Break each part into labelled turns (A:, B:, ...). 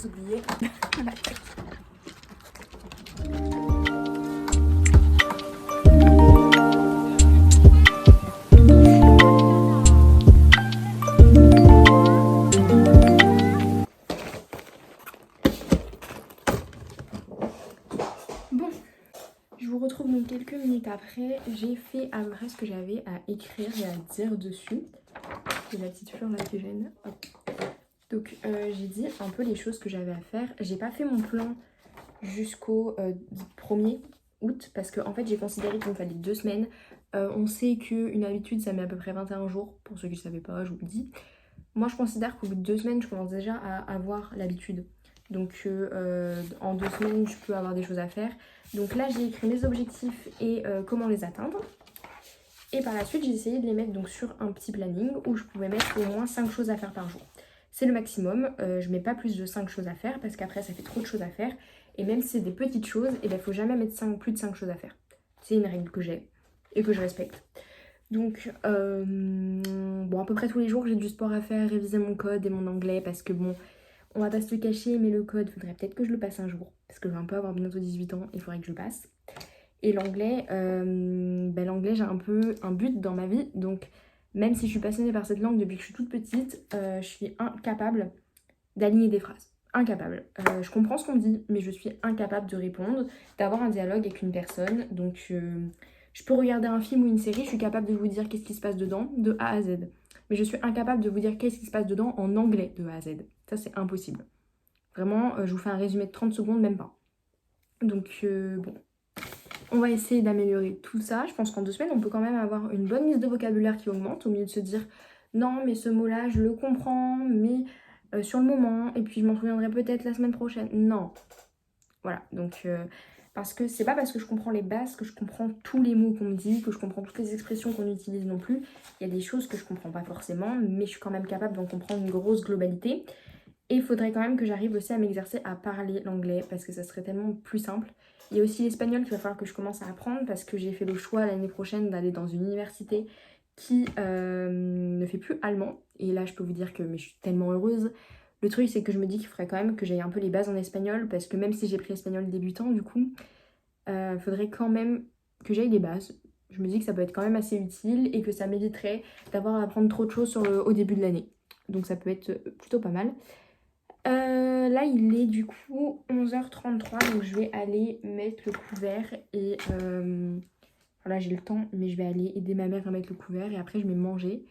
A: oublié. Bon, je vous retrouve donc quelques minutes après. J'ai fait à peu près ce que j'avais à écrire et à dire dessus. J'ai la petite fleur là qui gêne. Hop. Donc j'ai dit un peu les choses que j'avais à faire. J'ai pas fait mon plan jusqu'au 1er août parce que en fait j'ai considéré qu'il me fallait 2 semaines. On sait qu'une habitude ça met à peu près 21 jours. Pour ceux qui ne savaient pas, je vous le dis. Moi je considère qu'au bout de 2 semaines je commence déjà à avoir l'habitude. Donc en 2 semaines je peux avoir des choses à faire. Donc là j'ai écrit mes objectifs et comment les atteindre. Et par la suite j'ai essayé de les mettre donc sur un petit planning où je pouvais mettre au moins 5 choses à faire par jour. C'est le maximum, je mets pas plus de 5 choses à faire parce qu'après ça fait trop de choses à faire. Et même si c'est des petites choses, il ne faut jamais mettre plus de 5 choses à faire. C'est une règle que j'ai et que je respecte. Donc bon, à peu près tous les jours j'ai du sport à faire, réviser mon code et mon anglais parce que bon, on va pas se le cacher, mais le code, faudrait peut-être que je le passe un jour parce que je vais un peu avoir bientôt 18 ans, il faudrait que je le passe. Et l'anglais, l'anglais j'ai un peu un but dans ma vie, donc même si je suis passionnée par cette langue depuis que je suis toute petite, je suis incapable d'aligner des phrases. Incapable. Je comprends ce qu'on dit, mais je suis incapable de répondre, d'avoir un dialogue avec une personne. Donc je peux regarder un film ou une série, je suis capable de vous dire qu'est-ce qui se passe dedans, de A à Z. Mais je suis incapable de vous dire qu'est-ce qui se passe dedans en anglais de A à Z. Ça c'est impossible. Vraiment, je vous fais un résumé de 30 secondes, même pas. Donc bon, on va essayer d'améliorer tout ça. Je pense qu'en 2 semaines, on peut quand même avoir une bonne liste de vocabulaire qui augmente au milieu de se dire non, mais ce mot-là, je le comprends, mais sur le moment, et puis je m'en souviendrai peut-être la semaine prochaine. Non. Voilà, donc parce que c'est pas parce que je comprends les bases que je comprends tous les mots qu'on me dit, que je comprends toutes les expressions qu'on utilise non plus. Il y a des choses que je comprends pas forcément, mais je suis quand même capable d'en comprendre une grosse globalité. Et il faudrait quand même que j'arrive aussi à m'exercer à parler l'anglais parce que ça serait tellement plus simple. Il y a aussi l'espagnol qu'il va falloir que je commence à apprendre parce que j'ai fait le choix l'année prochaine d'aller dans une université qui ne fait plus allemand. Et là, je peux vous dire que mais je suis tellement heureuse. Le truc, c'est que je me dis qu'il faudrait quand même que j'aille un peu les bases en espagnol parce que même si j'ai pris espagnol débutant, du coup, faudrait quand même que j'aille les bases. Je me dis que ça peut être quand même assez utile et que ça m'éviterait d'avoir à apprendre trop de choses au début de l'année. Donc ça peut être plutôt pas mal. Là il est du coup 11h33 donc je vais aller mettre le couvert et voilà j'ai le temps mais je vais aller aider ma mère à mettre le couvert et après je vais manger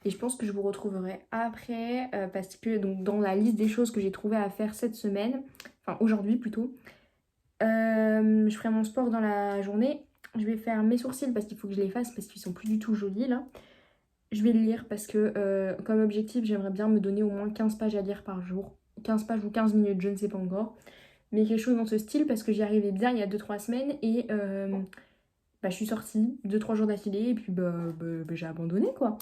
A: et je pense que je vous retrouverai après parce que donc dans la liste des choses que j'ai trouvé à faire cette semaine, enfin aujourd'hui plutôt, je ferai mon sport dans la journée, je vais faire mes sourcils parce qu'il faut que je les fasse parce qu'ils sont plus du tout jolis là. Je vais le lire parce que comme objectif, j'aimerais bien me donner au moins 15 pages à lire par jour. 15 pages ou 15 minutes, je ne sais pas encore. Mais quelque chose dans ce style parce que j'y arrivais bien il y a 2-3 semaines et je suis sortie 2-3 jours d'affilée et puis j'ai abandonné quoi.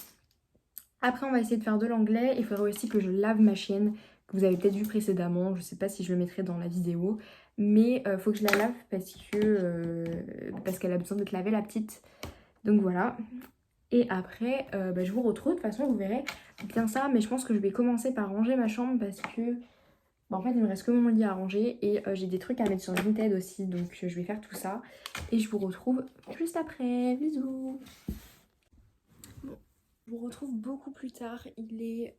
A: Après on va essayer de faire de l'anglais. Il faudrait aussi que je lave ma chienne que vous avez peut-être vu précédemment. Je sais pas si je le mettrai dans la vidéo. Mais faut que je la lave parce qu'elle a besoin d'être lavée la petite. Donc voilà. Et après, je vous retrouve. De toute façon, vous verrez bien ça. Mais je pense que je vais commencer par ranger ma chambre parce que... en fait, il me reste que mon lit à ranger. Et j'ai des trucs à mettre sur Vinted aussi. Donc, je vais faire tout ça. Et je vous retrouve juste après. Bisous. Bon, je vous retrouve beaucoup plus tard. Il est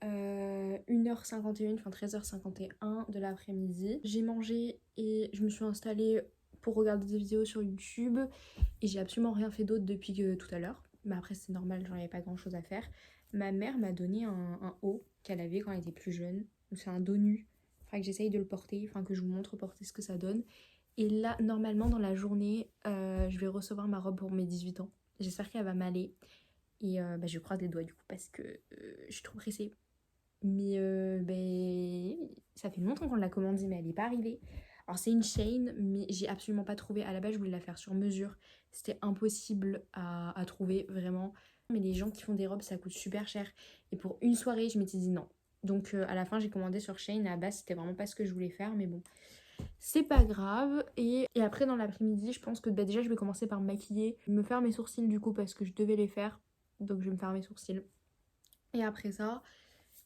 A: 1h51, enfin 13h51 de l'après-midi. J'ai mangé et je me suis installée pour regarder des vidéos sur YouTube. Et j'ai absolument rien fait d'autre depuis tout à l'heure. Mais après c'est normal, j'en avais pas grand chose à faire. Ma mère m'a donné un haut qu'elle avait quand elle était plus jeune. Donc c'est un dos nu. Faudrait que j'essaye de le porter, enfin que je vous montre porter ce que ça donne. Et là, normalement dans la journée, je vais recevoir ma robe pour mes 18 ans. J'espère qu'elle va m'aller. Et je croise les doigts du coup parce que je suis trop pressée. Mais ça fait longtemps qu'on l'a commandée mais elle n'est pas arrivée. Alors c'est une chaîne mais j'ai absolument pas trouvé. À la base je voulais la faire sur mesure. C'était impossible à trouver vraiment. Mais les gens qui font des robes ça coûte super cher. Et pour une soirée je m'étais dit non. Donc à la fin j'ai commandé sur Shein. À la base c'était vraiment pas ce que je voulais faire mais bon. C'est pas grave. Et après dans l'après-midi je pense que déjà je vais commencer par me maquiller. Me faire mes sourcils du coup parce que je devais les faire. Donc je vais me faire mes sourcils. Et après ça...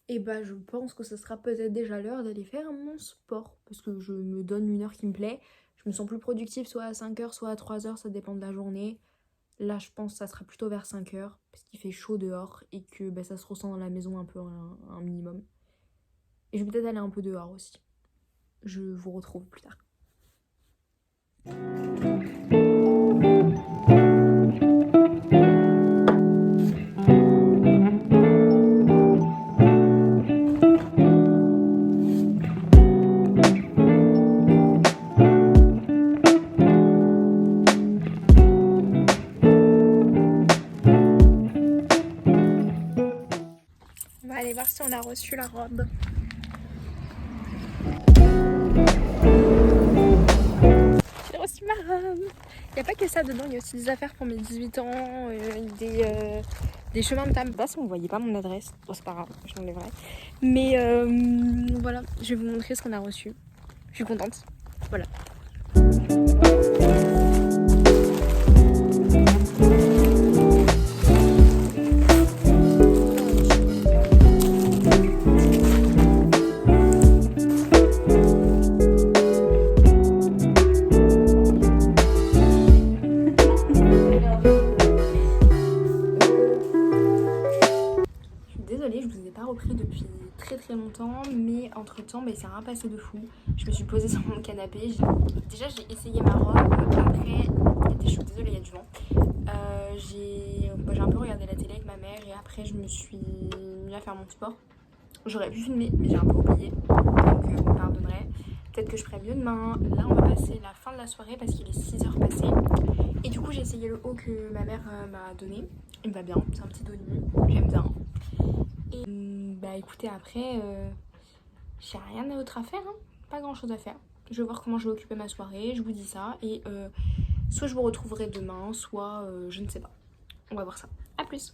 A: Et bah je pense que ce sera peut-être déjà l'heure d'aller faire mon sport. Parce que je me donne une heure qui me plaît. Je me sens plus productive soit à 5h, soit à 3h, ça dépend de la journée. Là je pense que ça sera plutôt vers 5h. Parce qu'il fait chaud dehors et que bah, ça se ressent dans la maison un peu un minimum. Et je vais peut-être aller un peu dehors aussi. Je vous retrouve plus tard. On va aller voir si on a reçu la robe. J'ai reçu ma robe. Il n'y a pas que ça dedans, il y a aussi des affaires pour mes 18 ans, des chemins de table. Là, si vous ne voyez pas mon adresse, bon, c'est pas grave, je l'enlèverai. Mais voilà, je vais vous montrer ce qu'on a reçu. Je suis contente. Voilà. Désolée, je vous ai pas repris depuis très longtemps, mais entre temps il s'est rien passé de fou. Je me suis posée sur mon canapé, déjà j'ai essayé ma robe, après, je suis désolée, il y a du vent. J'ai un peu regardé la télé avec ma mère et après je me suis mis à faire mon sport. J'aurais pu filmer, mais j'ai un peu oublié, donc vous me pardonnerez. Peut-être que je ferai mieux demain. Là on va passer la fin de la soirée parce qu'il est 6h passé. Et du coup j'ai essayé le haut que ma mère m'a donné. Il me va bien, c'est un petit dos nu, j'aime bien. Et bah écoutez, après, j'ai rien d'autre à faire, hein. Pas grand chose à faire. Je vais voir comment je vais occuper ma soirée, je vous dis ça. Et soit je vous retrouverai demain, soit je ne sais pas. On va voir ça. A plus.